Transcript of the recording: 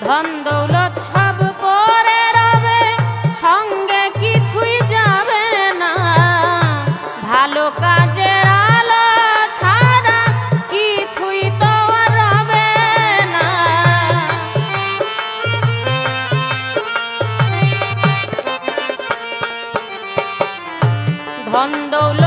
ধন দৌলত সব পরে রবে, সঙ্গে কিছুই যাবে না। ভালো কাজের আলো ছাড়া কিছুই তো আর রবে না। ধন দৌলত